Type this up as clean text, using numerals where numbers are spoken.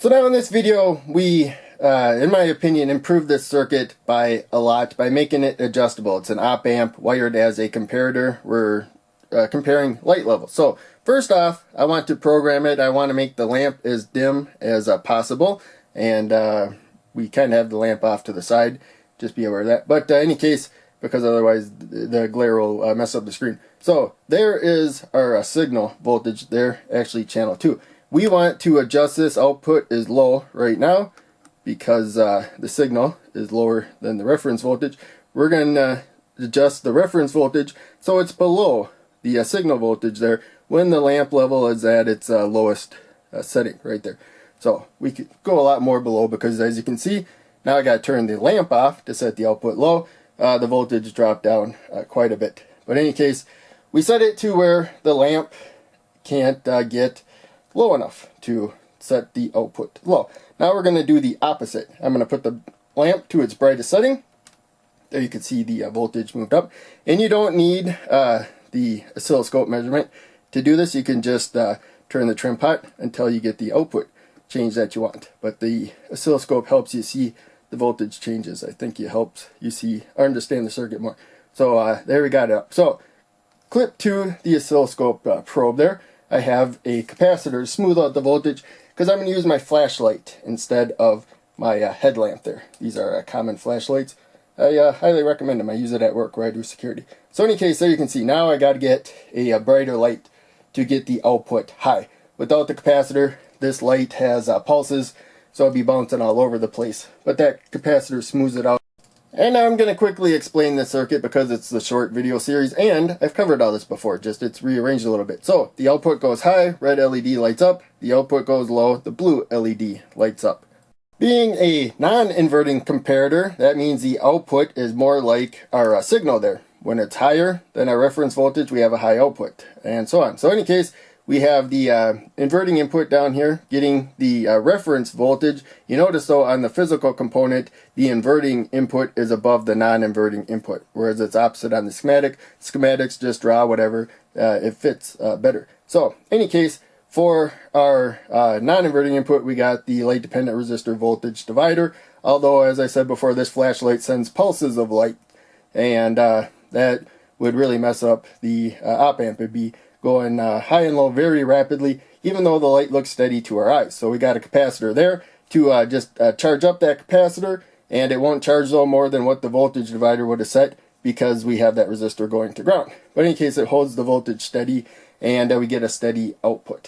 So now in this video, we, in my opinion, improved this circuit by a lot by making it adjustable. It's an op amp wired as a comparator. We're comparing light levels. So first off, I want to program it. I want to make the lamp as dim as possible. And we kind of have the lamp off to the side. Just be aware of that. But in any case, because otherwise the glare will mess up the screen. So there is our signal voltage there, actually channel 2. We want to adjust this. Output is low right now because the signal is lower than the reference voltage. We're going to adjust the reference voltage so it's below the signal voltage there when the lamp level is at its lowest setting right there. So we could go a lot more below because, as you can see, now I got to turn the lamp off to set the output low. The voltage dropped down quite a bit. But in any case, we set it to where the lamp can't get low enough to set the output low. Now we're going to do the opposite. I'm going to put the lamp to its brightest setting. There you can see the voltage moved up. And you don't need the oscilloscope measurement to do this. You can just turn the Trimpot until you get the output change that you want. But the oscilloscope helps you see the voltage changes. I think it helps you see or understand the circuit more. So there we got it up. So clip to the oscilloscope probe there. I have a capacitor to smooth out the voltage because I'm going to use my flashlight instead of my headlamp there. These are common flashlights. I highly recommend them. I use it at work where I do security. So in any case, there you can see now I got to get a brighter light to get the output high. Without the capacitor, this light has pulses, so it'll be bouncing all over the place. But that capacitor smooths it out. And now I'm going to quickly explain this circuit because it's the short video series and I've covered all this before, just it's rearranged a little bit. So the output goes high, red LED lights up. The output goes low, the blue LED lights up. Being a non-inverting comparator, that means the output is more like our signal there. When it's higher than our reference voltage, we have a high output and so on. So in any case, we have the inverting input down here getting the reference voltage. You notice though on the physical component, the inverting input is above the non-inverting input, whereas it's opposite on the schematic. Schematics just draw whatever it fits better. So in any case, for our non-inverting input, we got the light dependent resistor voltage divider. Although, as I said before, this flashlight sends pulses of light, and that would really mess up the op amp. It'd be going high and low very rapidly, even though the light looks steady to our eyes. So we got a capacitor there to just charge up that capacitor, and it won't charge no more than what the voltage divider would have set because we have that resistor going to ground. But in any case, it holds the voltage steady, and we get a steady output.